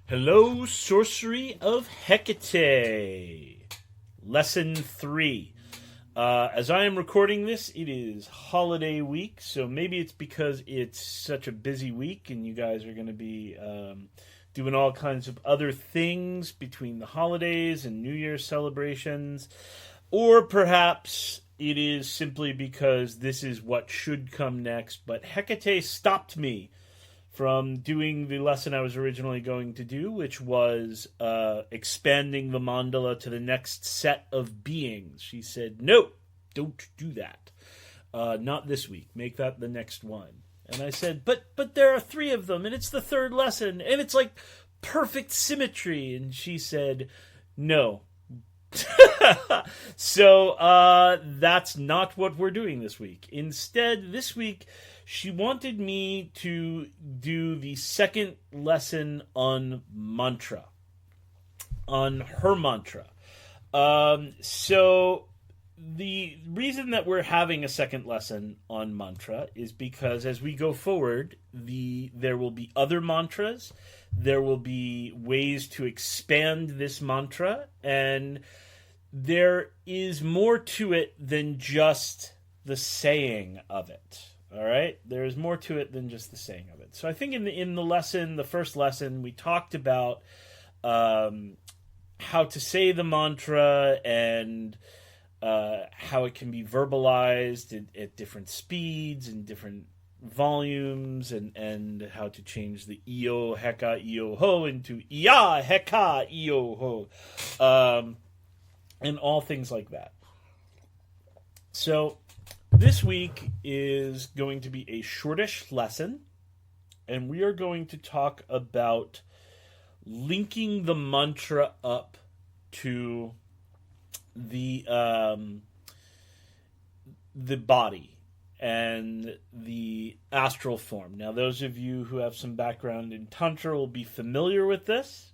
Hello, Sorcery of Hecate. Lesson 3. As I am recording this, it is holiday week, so maybe it's because it's such a busy week and you guys are going to be doing all kinds of other things between the holidays and New Year's celebrations. Or perhaps it is simply because this is what should come next, but Hecate stopped me from doing the lesson I was originally going to do, which was expanding the mandala to the next set of beings. She said, no, don't do that. Not this week. Make that the next one. And I said, but there are 3 of them, and it's the 3rd lesson, and it's like perfect symmetry. And she said, no. So that's not what we're doing this week. Instead, this week, she wanted me to do the 2nd lesson on mantra, on her mantra. So the reason that we're having a 2nd lesson on mantra is because as we go forward, there will be other mantras, there will be ways to expand this mantra, and there is more to it than just the saying of it. All right, there is more to it than just the saying of it. So I think in the lesson, the 1st lesson, we talked about how to say the mantra and how it can be verbalized at different speeds and different volumes, and how to change the io heka io ho into ia heka io ho, and all things like that. So this week is going to be a shortish lesson, and we are going to talk about linking the mantra up to the body and the astral form. Now, those of you who have some background in Tantra will be familiar with this.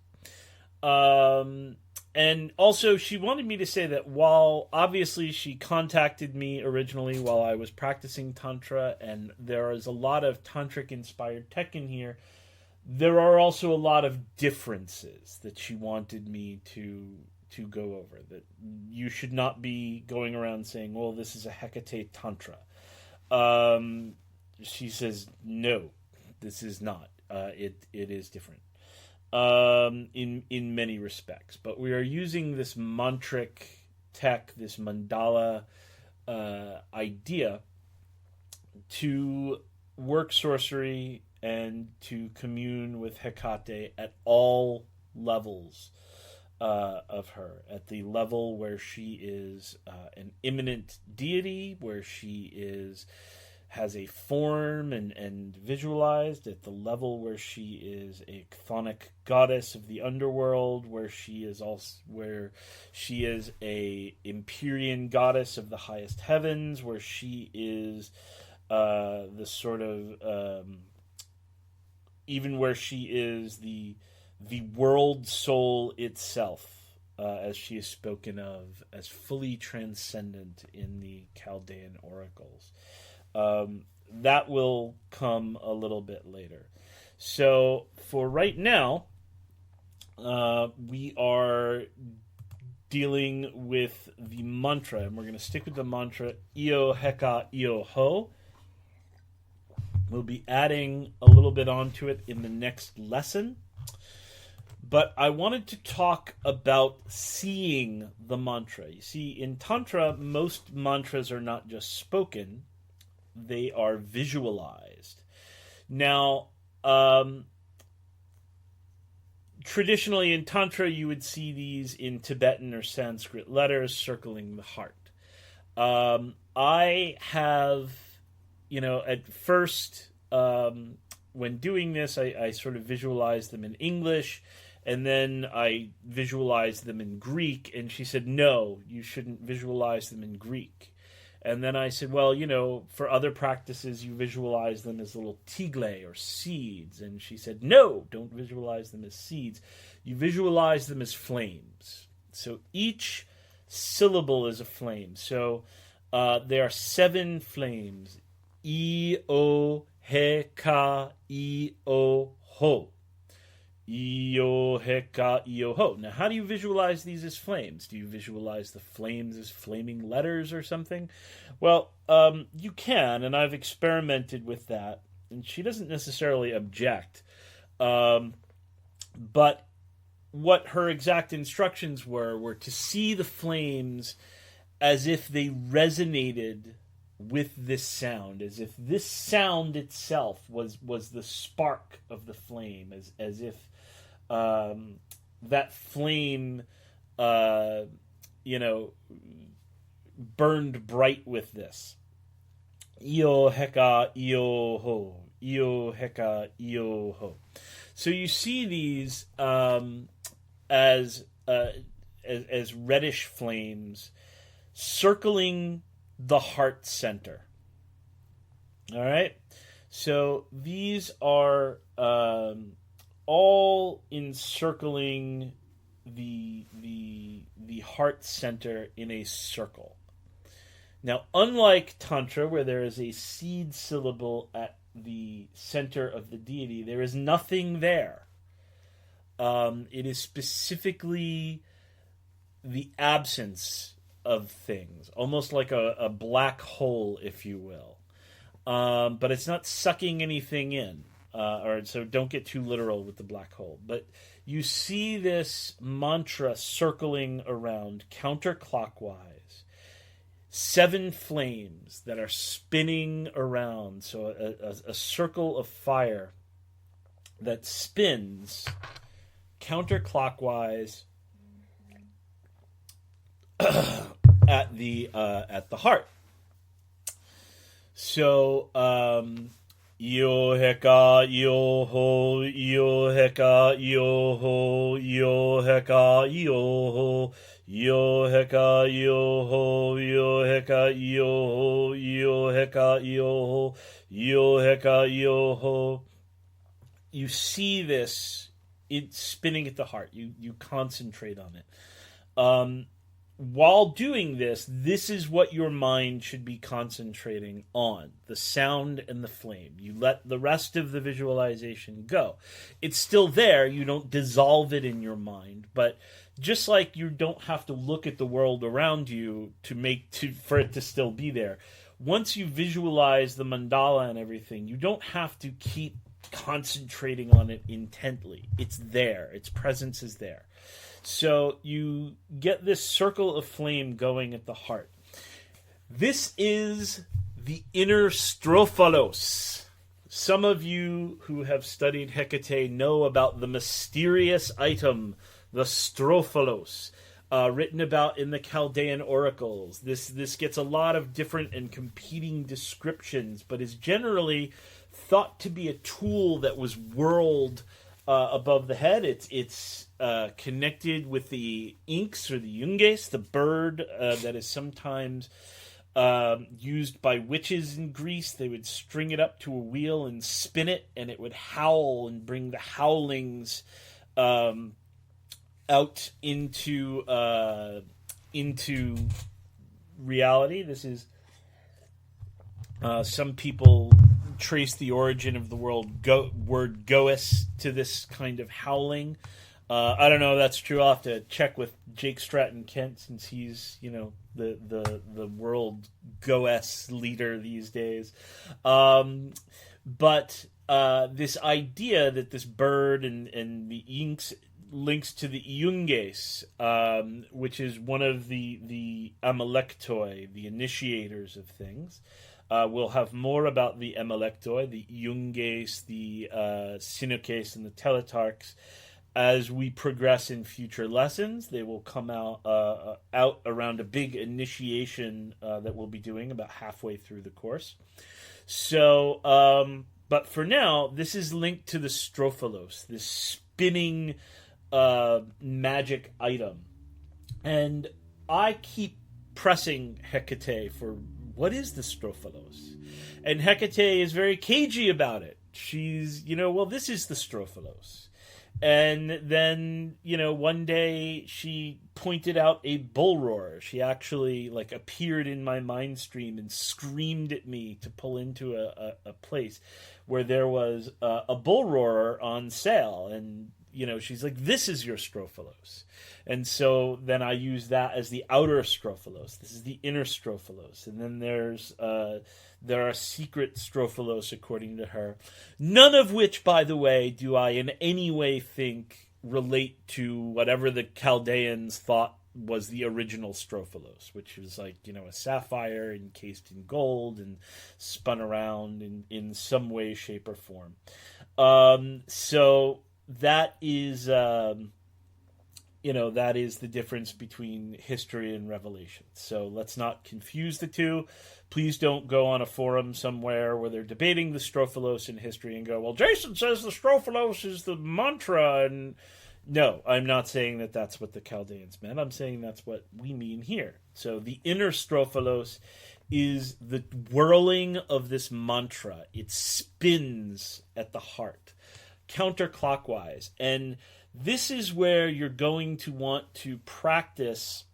And also, she wanted me to say that while obviously she contacted me originally while I was practicing Tantra, and there is a lot of Tantric-inspired tech in here, there are also a lot of differences that she wanted me to go over. That you should not be going around saying, well, this is a Hecate Tantra. She says, no, this is not. It is different. In many respects, but we are using this mantric tech, this mandala idea, to work sorcery and to commune with Hecate at all levels of her. At the level where she is an immanent deity, where she has a form and visualized, at the level where she is a chthonic goddess of the underworld, where she is a Empyrean goddess of the highest heavens, where she is the sort of even where she is the world soul itself, as she is spoken of as fully transcendent in the Chaldean oracles. That will come a little bit later. So for right now, we are dealing with the mantra, and we're going to stick with the mantra Io Heka Io Ho. We'll be adding a little bit onto it in the next lesson. But I wanted to talk about seeing the mantra. You see, in Tantra, most mantras are not just spoken, they are visualized. Now, traditionally in Tantra, you would see these in Tibetan or Sanskrit letters circling the heart. I have, at first, when doing this, I sort of visualized them in English, and then I visualized them in Greek, and she said, no, you shouldn't visualize them in Greek. And then I said, well, for other practices, you visualize them as little tigle or seeds. And she said, no, don't visualize them as seeds. You visualize them as flames. So each syllable is a flame. So there are 7 flames. I, O, He, Ka, I, O, Ho. Io heka io ho. Now, how do you visualize these as flames? Do you visualize the flames as flaming letters or something? Well, you can, and I've experimented with that, and she doesn't necessarily object. But what her exact instructions were to see the flames as if they resonated with this sound, as if this sound itself was the spark of the flame, as if that flame, burned bright with this. Io heka io ho, io heka io ho. So you see these as reddish flames circling the heart center. All right, so these are all encircling the heart center in a circle. Now, unlike Tantra, where there is a seed syllable at the center of the deity, there is nothing there. It is specifically the absence of things, almost like a black hole, if you will. But it's not sucking anything in, so don't get too literal with the black hole. But you see this mantra circling around counterclockwise. 7 flames that are spinning around, so a circle of fire that spins counterclockwise at the heart. So io heka io ho, io heka io ho, io heka io ho, io heka io ho, io heka io ho, io heka io ho, io heka io ho. You see this, it's spinning at the heart. You concentrate on it. While doing this is what your mind should be concentrating on, the sound and the flame. You let the rest of the visualization go. It's still there. You don't dissolve it in your mind, but just like you don't have to look at the world around you for it to still be there. Once you visualize the mandala and everything, you don't have to keep concentrating on it intently. It's there. Its presence is there. So you get this circle of flame going at the heart. This is the inner strophalos. Some of you who have studied Hecate know about the mysterious item, the strophalos, written about in the Chaldean oracles. This gets a lot of different and competing descriptions, but is generally thought to be a tool that was whirled above the head. It's connected with the inks or the yunges, the bird that is sometimes used by witches in Greece. They would string it up to a wheel and spin it, and it would howl and bring the howlings out into reality. This is some people trace the origin of the word goes to this kind of howling. I don't know if that's true. I'll have to check with Jake Stratton Kent, since he's, the world goes leader these days. But this idea that this bird and the inks links to the Iunges, which is one of the Amalektoi, the initiators of things. We'll have more about the Amalektoi, the Iunges, the Sinokes, and the Teletarchs as we progress in future lessons. They will come out around a big initiation that we'll be doing about halfway through the course. So, but for now, this is linked to the strophalos, this spinning magic item. And I keep pressing Hecate for what is the strophalos? And Hecate is very cagey about it. She's, this is the strophalos. And then, one day she pointed out a bull roar. She actually appeared in my mind stream and screamed at me to pull into a place where there was a bull roarer on sale. And, she's like, this is your strophalos. And so then I use that as the outer strophalos. This is the inner strophalos. And then there are secret strophalos according to her. None of which, by the way, do I in any way think relate to whatever the Chaldeans thought was the original strophalos, which was like, a sapphire encased in gold and spun around in some way, shape, or form. So that is, that is the difference between history and revelation. So let's not confuse the two. Please don't go on a forum somewhere where they're debating the strophalos in history and go, well, Jason says the strophalos is the mantra, and no, I'm not saying that that's what the Chaldeans meant. I'm saying that's what we mean here. So the inner strophalos is the whirling of this mantra. It spins at the heart, counterclockwise. And this is where you're going to want to practice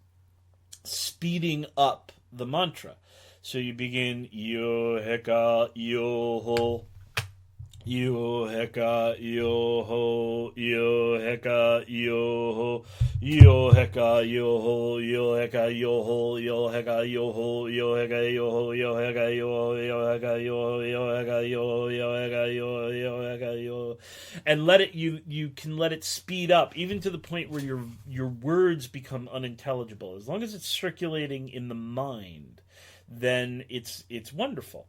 speeding up the mantra. So you begin, yo heka yo ho, yo heka yo ho, yo heka yo ho, yo heka yo ho, yo heka yo ho, yo heka yo ho, yo heka yo ho, yo heka yo ho, yo heka yo ho, yo heka yo ho, yo heka yo ho, yo heka yo ho, and let it, you can let it speed up even to the point where your words become unintelligible. As long as it's circulating in the mind, then it's wonderful.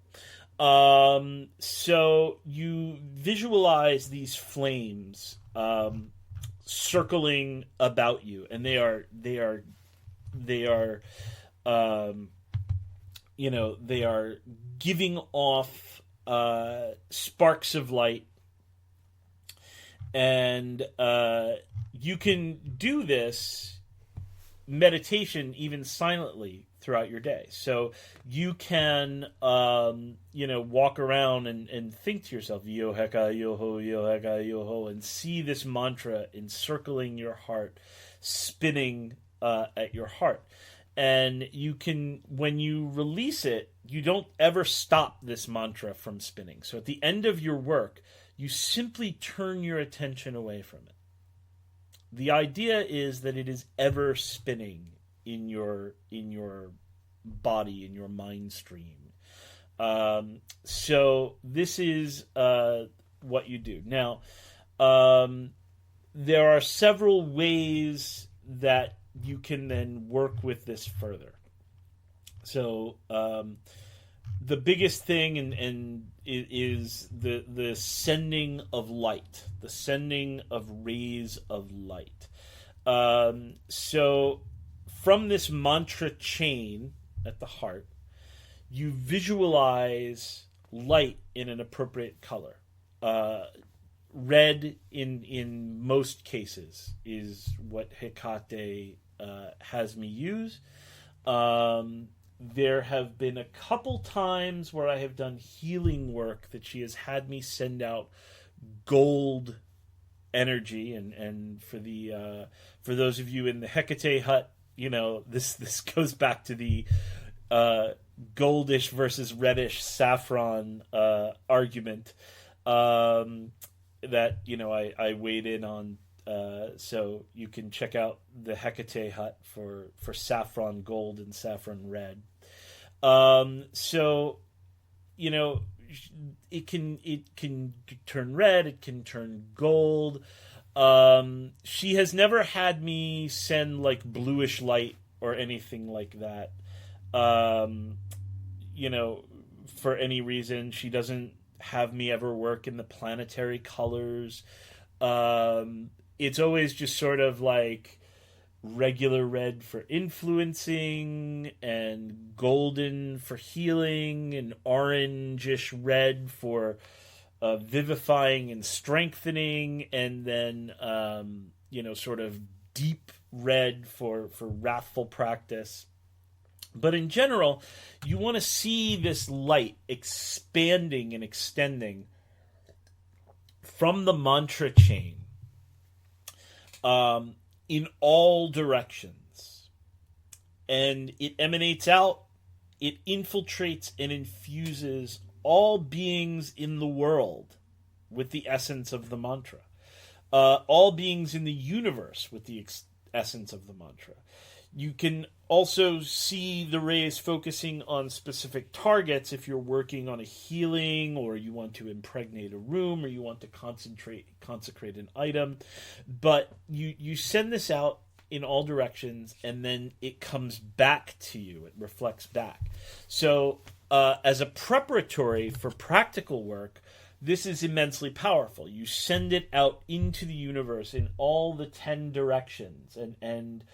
So you visualize these flames circling about you, and they are giving off sparks of light, and you can do this meditation even silently throughout your day. So you can, walk around and think to yourself, yo heka yo heka yo, and see this mantra encircling your heart, spinning at your heart. And you can, when you release it, you don't ever stop this mantra from spinning. So at the end of your work, you simply turn your attention away from it. The idea is that it is ever spinning in your body, in your mind stream. So this is what you do. Now, there are several ways that you can then work with this further. So the biggest thing and is the sending of light, the sending of rays of light. So from this mantra chain at the heart, you visualize light in an appropriate color. Red, in most cases, is what Hecate has me use. There have been a couple times where I have done healing work that she has had me send out gold energy, and for those of you in the Hecate hut, this goes back to the goldish versus reddish saffron argument that I weighed in on. So you can check out the Hecate hut for saffron gold and saffron red. So it can turn red, it can turn gold. She has never had me send like bluish light or anything like that. For any reason. She doesn't have me ever work in the planetary colors. It's always just sort of like regular red for influencing, and golden for healing, and orangish red for vivifying and strengthening, and then sort of deep red for wrathful practice. But in general, you want to see this light expanding and extending from the mantra chain in all directions. And it emanates out, it infiltrates and infuses all beings in the world with the essence of the mantra. all beings in the universe with the essence of the mantra. You can also see the rays focusing on specific targets if you're working on a healing, or you want to impregnate a room, or you want to consecrate an item. But you send this out in all directions, and then it comes back to you. It reflects back. So as a preparatory for practical work, this is immensely powerful. You send it out into the universe in all the 10 directions, and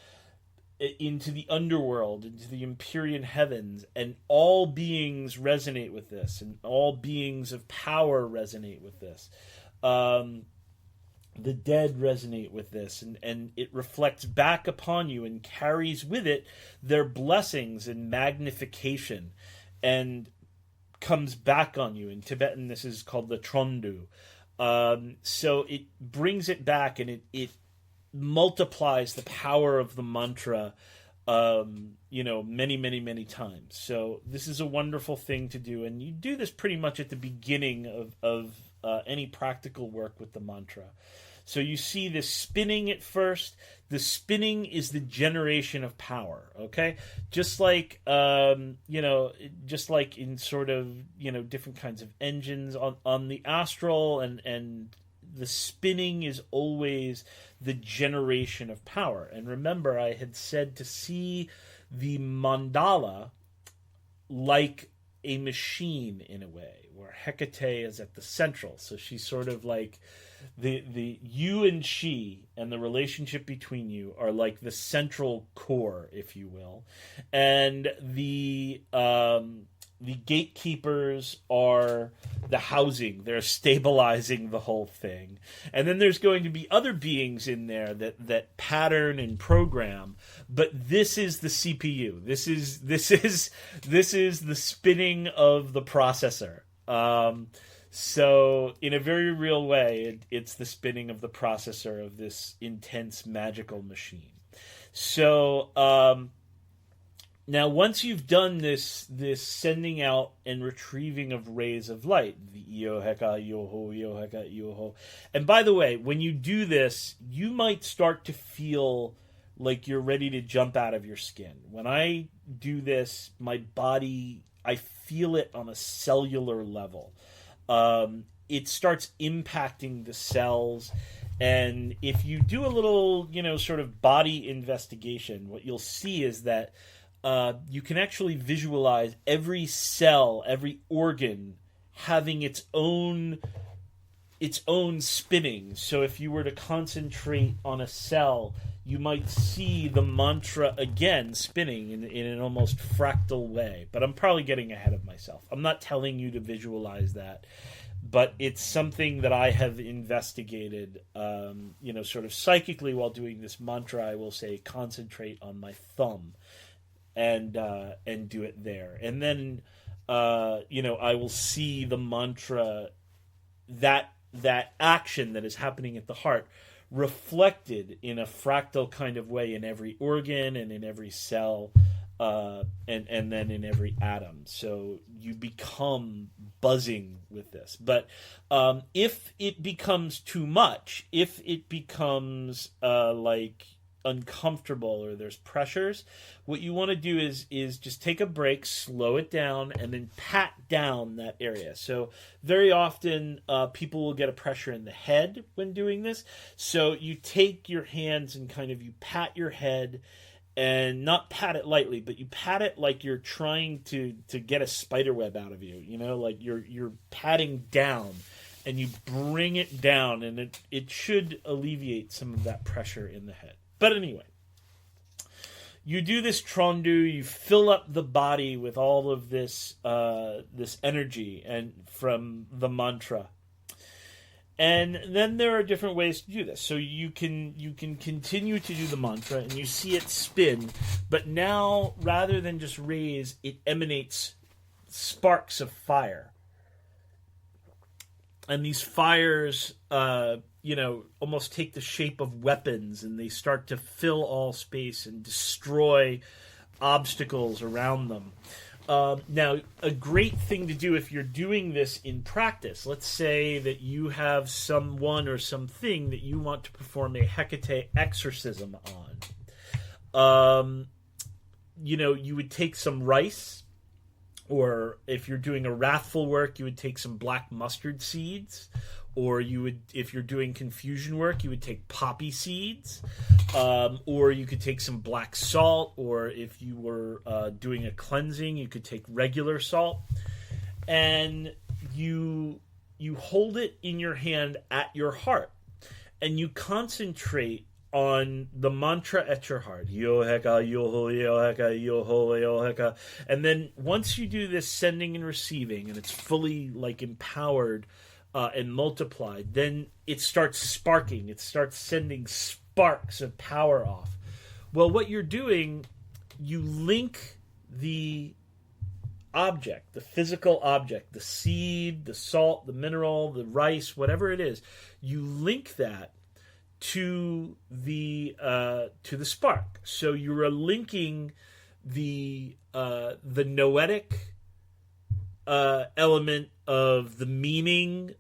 into the underworld, into the Empyrean heavens, and all beings resonate with this, and all beings of power resonate with this. The dead resonate with this, and it reflects back upon you and carries with it their blessings and magnification, and comes back on you. In Tibetan, this is called the Trondu. So it brings it back, and it multiplies the power of the mantra, many, many, many times. So this is a wonderful thing to do, and you do this pretty much at the beginning of any practical work with the mantra. So you see this spinning at first. The spinning is the generation of power, okay? Just like, just like in sort of, different kinds of engines on the astral, and the spinning is always the generation of power. And remember, I had said to see the mandala like a machine in a way, where Hecate is at the central. So she's sort of like the you and she, and the relationship between you are like the central core, if you will. And the gatekeepers are the housing. They're stabilizing the whole thing. And then there's going to be other beings in there that pattern and program. But this is the CPU. This is the spinning of the processor. So in a very real way, it's the spinning of the processor of this intense magical machine. So now, once you've done this sending out and retrieving of rays of light, the Io Heka Ioho, Io Heka Ioho. And by the way, when you do this, you might start to feel like you're ready to jump out of your skin. When I do this, my body, I feel it on a cellular level. It starts impacting the cells. And if you do a little, sort of body investigation, what you'll see is that you can actually visualize every cell, every organ having its own spinning. So if you were to concentrate on a cell, you might see the mantra again spinning in an almost fractal way. But I'm probably getting ahead of myself. I'm not telling you to visualize that, but it's something that I have investigated, sort of psychically while doing this mantra. I will say concentrate on my thumb and do it there. And then, I will see the mantra, that action that is happening at the heart, reflected in a fractal kind of way in every organ and in every cell, and then in every atom. So you become buzzing with this. But if it becomes too much, if it becomes like uncomfortable or there's pressures, what you want to do is just take a break, slow it down, and then pat down that area. So very often people will get a pressure in the head when doing this. So you take your hands and kind of you pat your head, and not pat it lightly, but you pat it like you're trying to get a spider web out of you, like you're patting down, and you bring it down, and it should alleviate some of that pressure in the head. But anyway, you do this Trondu, you fill up the body with all of this energy and from the mantra. And then there are different ways to do this. So you can continue to do the mantra, and you see it spin, but now rather than just rays, it emanates sparks of fire. And these fires almost take the shape of weapons, and they start to fill all space and destroy obstacles around them. Now, a great thing to do if you're doing this in practice, let's say that you have someone or something that you want to perform a Hecate exorcism on. You would take some rice, or if you're doing a wrathful work, you would take some black mustard seeds, or if you're doing confusion work, you would take poppy seeds, or you could take some black salt, or if you were doing a cleansing, you could take regular salt, and you hold it in your hand at your heart, and you concentrate on the mantra at your heart. Yo heka, yo ho, yo heka, yo ho, yo heka. And then once you do this sending and receiving, and it's fully like empowered and multiplied, then it starts sparking. It starts sending sparks of power off. Well, what you're doing, you link the object, the physical object, the seed, the salt, the mineral, the rice, whatever it is, you link that to the spark. So you are linking the noetic element of the meaning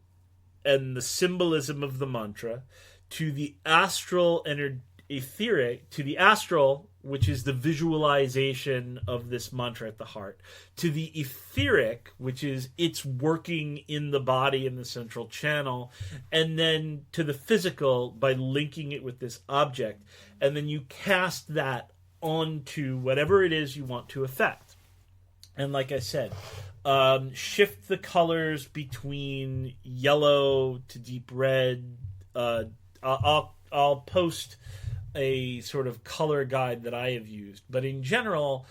and the symbolism of the mantra to the astral and etheric, to the astral, which is the visualization of this mantra at the heart, to the etheric, which is its working in the body in the central channel, and then to the physical by linking it with this object. And then you cast that onto whatever it is you want to affect. And like I said, shift the colors between yellow to deep red. I'll post a sort of color guide that I have used, but in general,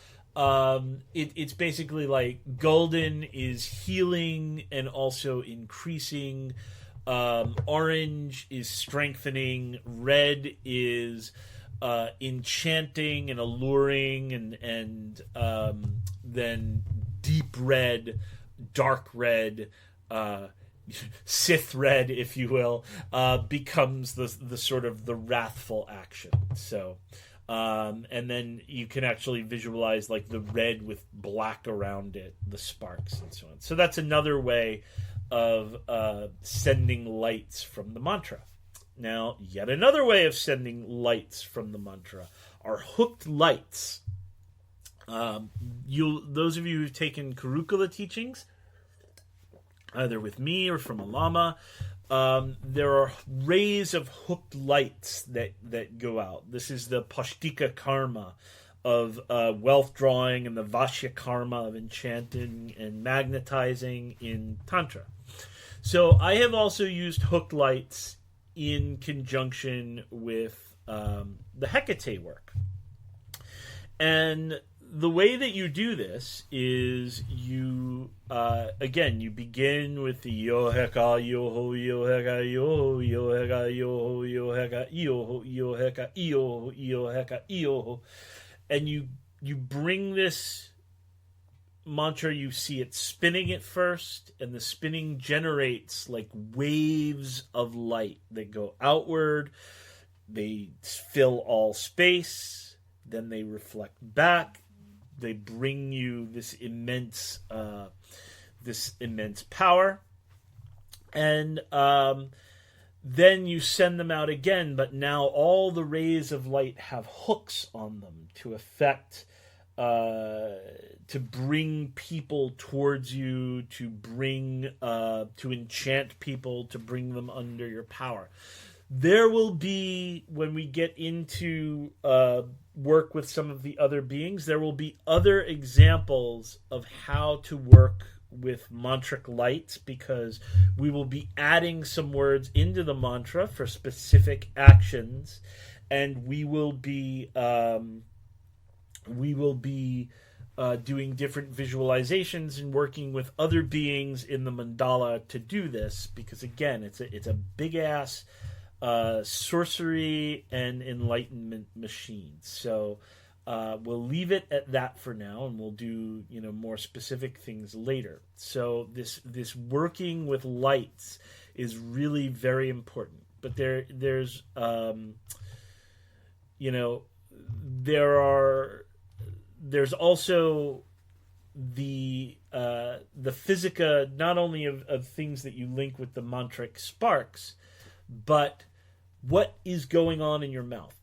it's basically like golden is healing and also increasing. Orange is strengthening. Red is enchanting and alluring, and then deep red, dark red, Sith red, if you will, becomes the sort of the wrathful action. So, and then you can actually visualize like the red with black around it, the sparks and so on. So that's another way of sending lights from the mantra. Now, yet another way of sending lights from the mantra are hooked lights. Those of you who've taken Karukula teachings, either with me or from a lama, there are rays of hooked lights that go out. This is the Pashtika karma of wealth drawing and the Vashya karma of enchanting and magnetizing in Tantra. So I have also used hooked lights in conjunction with the Hecate work. And the way that you do this is you begin with the yo heka yo ho yo heka yo ho yo heka yo ho yo heka yo ho yo heka yo yo heka yo, and you bring this mantra. You see it spinning at first, and the spinning generates like waves of light that go outward. They fill all space, then they reflect back. They bring you this immense power, and then you send them out again. But now all the rays of light have hooks on them to affect, to bring people towards you, to bring, to enchant people, to bring them under your power. There will be, when we get into work with some of the other beings, there will be other examples of how to work with mantric lights, because we will be adding some words into the mantra for specific actions, and we will be doing different visualizations and working with other beings in the mandala to do this, because again, it's a big ass sorcery and enlightenment machine. So we'll leave it at that for now, and we'll do more specific things later. So this working with lights is really very important. But there's also the physica, not only of things that you link with the mantric sparks, but what is going on in your mouth.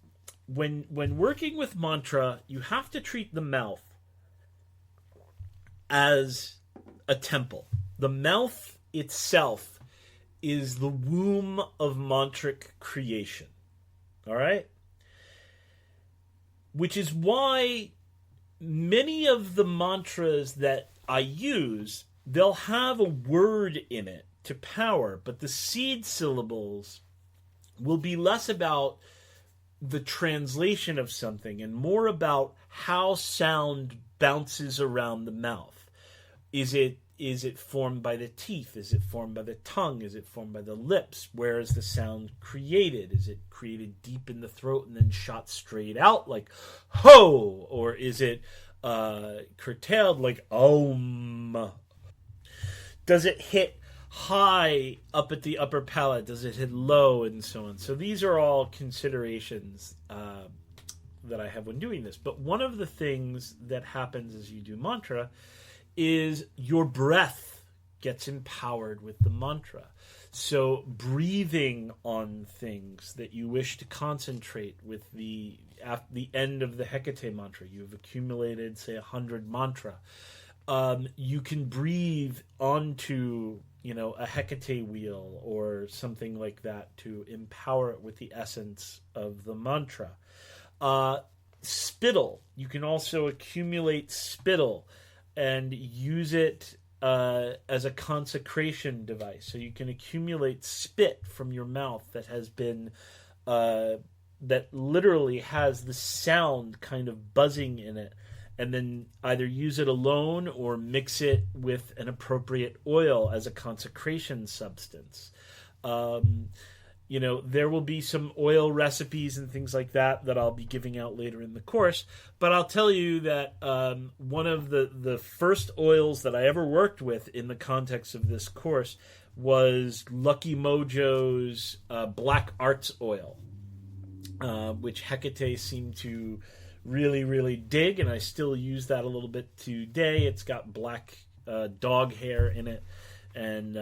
When working with mantra, you have to treat the mouth as a temple. The mouth itself is the womb of mantric creation. All right? Which is why many of the mantras that I use, they'll have a word in it to power, but the seed syllables will be less about the translation of something and more about how sound bounces around the mouth. Is it formed by the teeth? Is it formed by the tongue? Is it formed by the lips? Where is the sound created? Is it created deep in the throat and then shot straight out like ho? Or is it curtailed like om? Does it hit high up at the upper palate? Does it hit low? And so on. So these are all considerations that I have when doing this. But one of the things that happens as you do mantra is your breath gets empowered with the mantra. So breathing on things that you wish to concentrate with at the end of the Hecate mantra. You've accumulated, say, 100 mantra. You can breathe onto, a Hecate wheel or something like that to empower it with the essence of the mantra. Spittle. You can also accumulate spittle and use it as a consecration device. So you can accumulate spit from your mouth that has been, that literally has the sound kind of buzzing in it, and then either use it alone or mix it with an appropriate oil as a consecration substance. There will be some oil recipes and things like that I'll be giving out later in the course. But I'll tell you that one of the first oils that I ever worked with in the context of this course was Lucky Mojo's Black Arts Oil, which Hecate seemed to really, really dig, and I still use that a little bit today. It's got black dog hair in it, and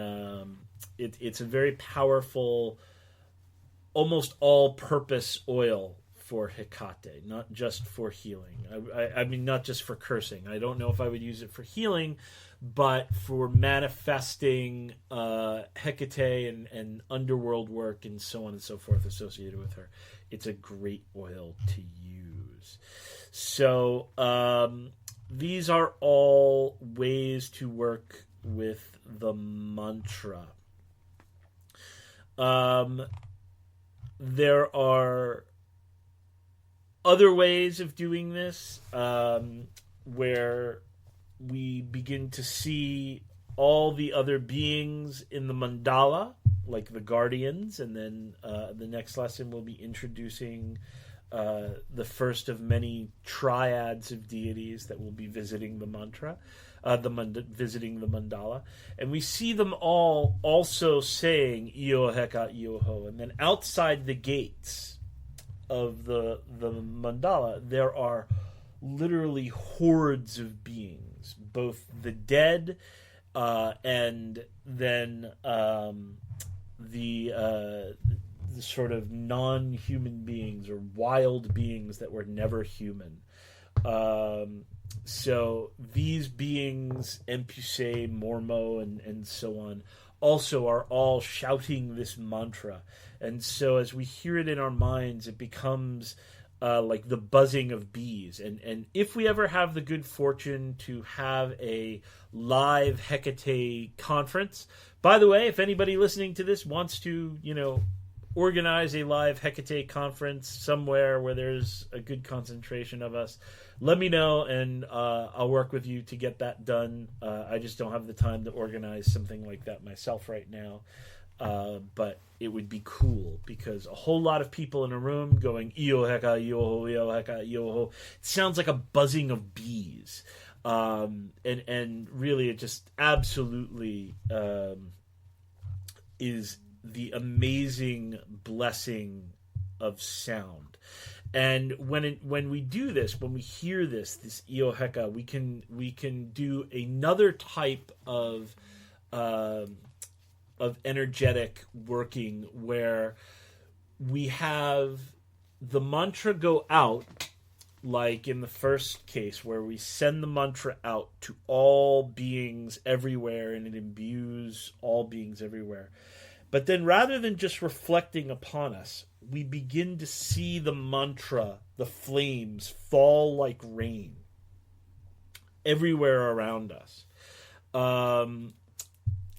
it's a very powerful, almost all-purpose oil for Hecate, not just for healing. I mean, not just for cursing. I don't know if I would use it for healing, but for manifesting Hecate and underworld work and so on and so forth associated with her. It's a great oil to use. So these are all ways to work with the mantra. There are other ways of doing this where we begin to see all the other beings in the mandala, like the guardians, and then the next lesson we'll be introducing the first of many triads of deities that will be visiting the mantra, visiting the mandala, and we see them all also saying Io Heka Io Ho, and then outside the gates of the mandala there are literally hordes of beings, both the dead and then the sort of non-human beings or wild beings that were never human. So these beings, Empuse, Mormo, and so on, also are all shouting this mantra. And so as we hear it in our minds, it becomes like the buzzing of bees. And if we ever have the good fortune to have a live Hecate conference, by the way, if anybody listening to this wants to, organize a live Hecate conference somewhere where there's a good concentration of us, let me know, and I'll work with you to get that done. I just don't have the time to organize something like that myself right now. But it would be cool, because a whole lot of people in a room going, Io Heka, Io Ho, Io Heka, Io Ho. It sounds like a buzzing of bees. And really it just absolutely is the amazing blessing of sound. And when we do this, when we hear this Io Heka, we can do another type of energetic working where we have the mantra go out, like in the first case where we send the mantra out to all beings everywhere and it imbues all beings everywhere. But then rather than just reflecting upon us, we begin to see the mantra, the flames, fall like rain everywhere around us.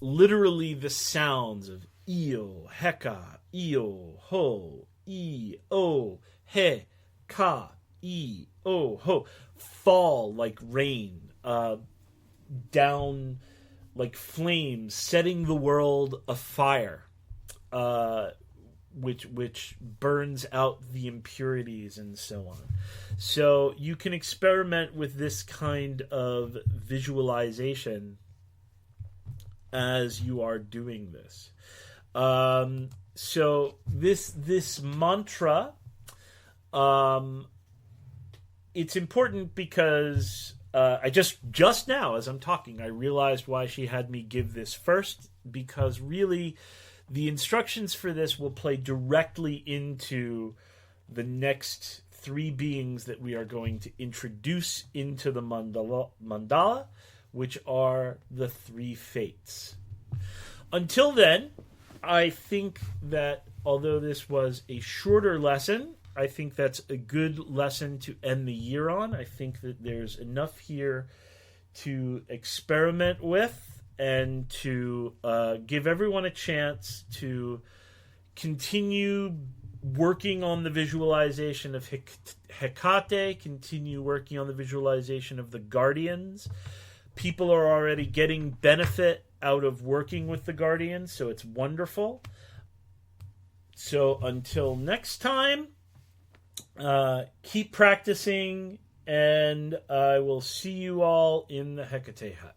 Literally the sounds of Io, Heka, Io, Ho, I-O, He, Ka, I-O, Ho, fall like rain, down like flames, setting the world afire, which burns out the impurities and so on. So you can experiment with this kind of visualization as you are doing this. So this mantra, it's important because I just now as I'm talking, I realized why she had me give this first, because really the instructions for this will play directly into the next three beings that we are going to introduce into the mandala, which are the three fates. Until then, I think that although this was a shorter lesson, I think that's a good lesson to end the year on. I think that there's enough here to experiment with and to give everyone a chance to continue working on the visualization of Hecate, continue working on the visualization of the guardians. People are already getting benefit out of working with the guardians, so it's wonderful. So until next time, keep practicing, and I will see you all in the Hecate hut.